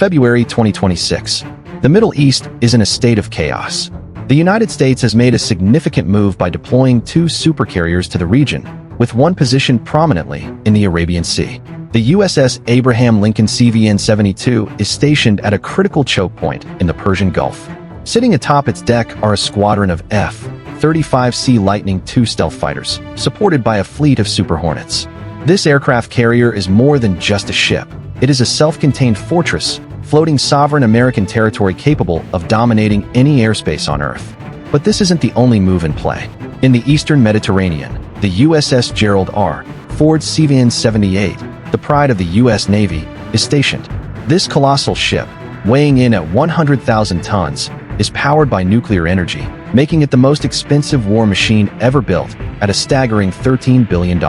February 2026. The Middle East is in a state of chaos. The United States has made a significant move by deploying 2 supercarriers to the region, with one positioned prominently in the Arabian Sea. The USS Abraham Lincoln CVN-72 is stationed at a critical choke point in the Persian Gulf. Sitting atop its deck are a squadron of F-35C Lightning II stealth fighters, supported by a fleet of Super Hornets. This aircraft carrier is more than just a ship. It is a self-contained fortress, floating sovereign American territory capable of dominating any airspace on Earth. But this isn't the only move in play. In the Eastern Mediterranean, the USS Gerald R. Ford's CVN-78, the pride of the U.S. Navy, is stationed. This colossal ship, weighing in at 100,000 tons, is powered by nuclear energy, making it the most expensive war machine ever built at a staggering $13 billion.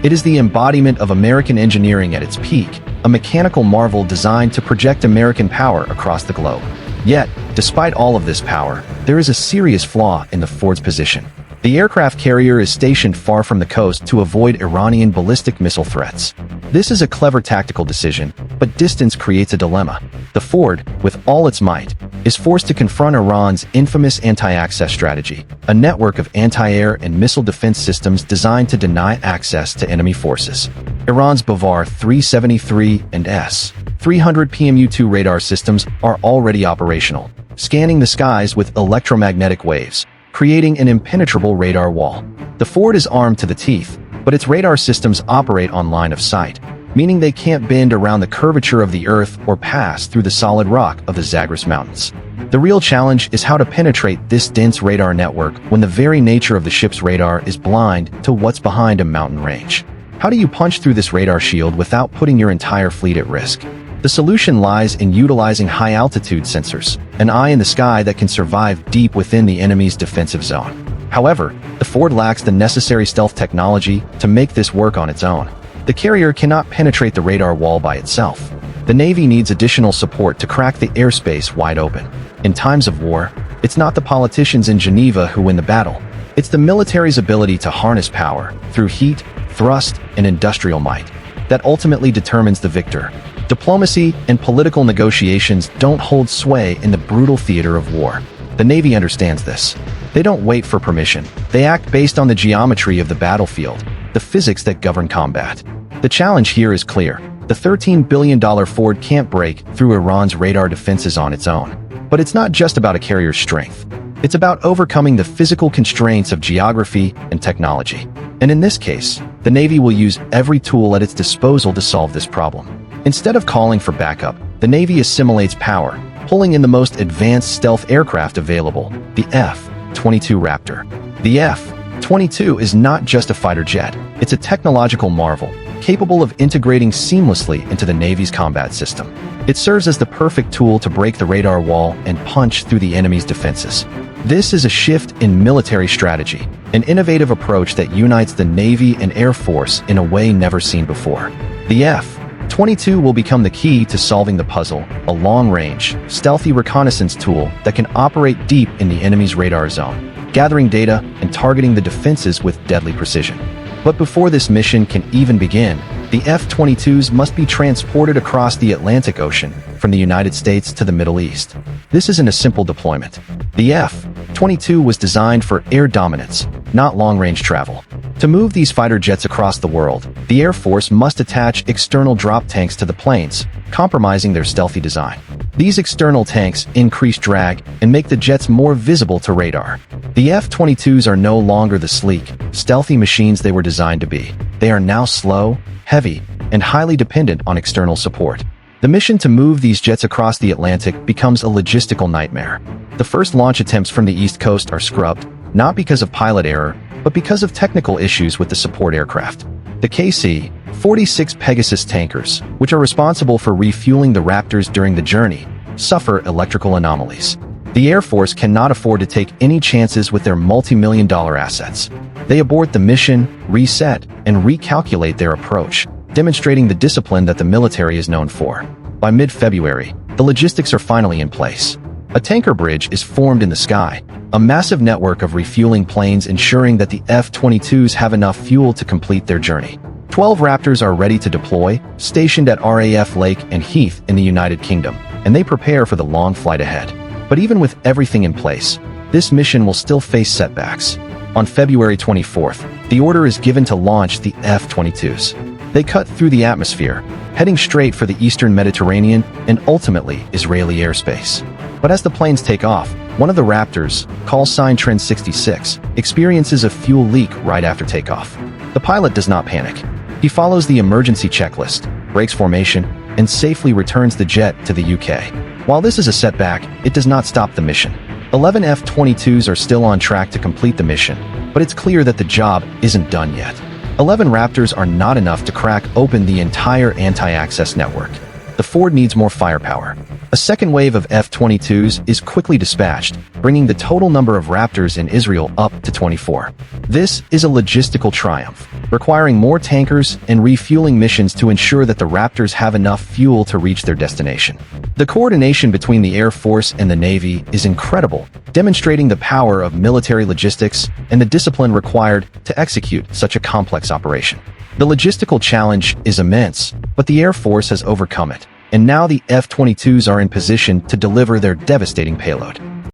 It is the embodiment of American engineering at its peak, a mechanical marvel designed to project American power across the globe. Yet, despite all of this power, there is a serious flaw in the Ford's position. The aircraft carrier is stationed far from the coast to avoid Iranian ballistic missile threats. This is a clever tactical decision, but distance creates a dilemma. The Ford, with all its might, is forced to confront Iran's infamous anti-access strategy, a network of anti-air and missile defense systems designed to deny access to enemy forces. Iran's Bavar 373 and S-300 PMU-2 radar systems are already operational, scanning the skies with electromagnetic waves, creating an impenetrable radar wall. The Ford is armed to the teeth, but its radar systems operate on line of sight, meaning they can't bend around the curvature of the Earth or pass through the solid rock of the Zagros Mountains. The real challenge is how to penetrate this dense radar network when the very nature of the ship's radar is blind to what's behind a mountain range. How do you punch through this radar shield without putting your entire fleet at risk? The solution lies in utilizing high-altitude sensors, an eye in the sky that can survive deep within the enemy's defensive zone. However, the Ford lacks the necessary stealth technology to make this work on its own. The carrier cannot penetrate the radar wall by itself. The Navy needs additional support to crack the airspace wide open. In times of war, it's not the politicians in Geneva who win the battle. It's the military's ability to harness power through heat, thrust, and industrial might that ultimately determines the victor. Diplomacy and political negotiations don't hold sway in the brutal theater of war. The Navy understands this. They don't wait for permission. They act based on the geometry of the battlefield, the physics that govern combat. The challenge here is clear. The $13 billion Ford can't break through Iran's radar defenses on its own. But it's not just about a carrier's strength. It's about overcoming the physical constraints of geography and technology. And in this case, the Navy will use every tool at its disposal to solve this problem. Instead of calling for backup, the Navy assimilates power, pulling in the most advanced stealth aircraft available, the F-22 Raptor. The F-22 is not just a fighter jet, it's a technological marvel, capable of integrating seamlessly into the Navy's combat system. It serves as the perfect tool to break the radar wall and punch through the enemy's defenses. This is a shift in military strategy, an innovative approach that unites the Navy and Air Force in a way never seen before. The F-22 will become the key to solving the puzzle, a long-range, stealthy reconnaissance tool that can operate deep in the enemy's radar zone, gathering data and targeting the defenses with deadly precision. But before this mission can even begin, the F-22s must be transported across the Atlantic Ocean from the United States to the Middle East. This isn't a simple deployment. The F-22 was designed for air dominance, not long-range travel. To move these fighter jets across the world, the Air Force must attach external drop tanks to the planes, compromising their stealthy design. These external tanks increase drag and make the jets more visible to radar. The F-22s are no longer the sleek, stealthy machines they were designed to be. They are now slow, heavy, and highly dependent on external support. The mission to move these jets across the Atlantic becomes a logistical nightmare. The first launch attempts from the East Coast are scrubbed, not because of pilot error, but because of technical issues with the support aircraft. The KC-46 Pegasus tankers, which are responsible for refueling the Raptors during the journey, suffer electrical anomalies. The Air Force cannot afford to take any chances with their multi-million-dollar assets. They abort the mission, reset, and recalculate their approach, demonstrating the discipline that the military is known for. By mid-February, the logistics are finally in place. A tanker bridge is formed in the sky, a massive network of refueling planes ensuring that the F-22s have enough fuel to complete their journey. 12 Raptors are ready to deploy, stationed at RAF Lake and Heath in the United Kingdom, and they prepare for the long flight ahead. But even with everything in place, this mission will still face setbacks. On February 24th, the order is given to launch the F-22s. They cut through the atmosphere, heading straight for the eastern Mediterranean and ultimately Israeli airspace. But as the planes take off, one of the Raptors, call sign Trend 66, experiences a fuel leak right after takeoff. The pilot does not panic. He follows the emergency checklist, breaks formation, and safely returns the jet to the UK. While this is a setback, it does not stop the mission. 11 F-22s are still on track to complete the mission, but it's clear that the job isn't done yet. 11 Raptors are not enough to crack open the entire anti-access network. The Ford needs more firepower. A second wave of F-22s is quickly dispatched, bringing the total number of Raptors in Israel up to 24. This is a logistical triumph, requiring more tankers and refueling missions to ensure that the Raptors have enough fuel to reach their destination. The coordination between the Air Force and the Navy is incredible, demonstrating the power of military logistics and the discipline required to execute such a complex operation. The logistical challenge is immense, but the Air Force has overcome it, and now the F-22s are in position to deliver their devastating payload.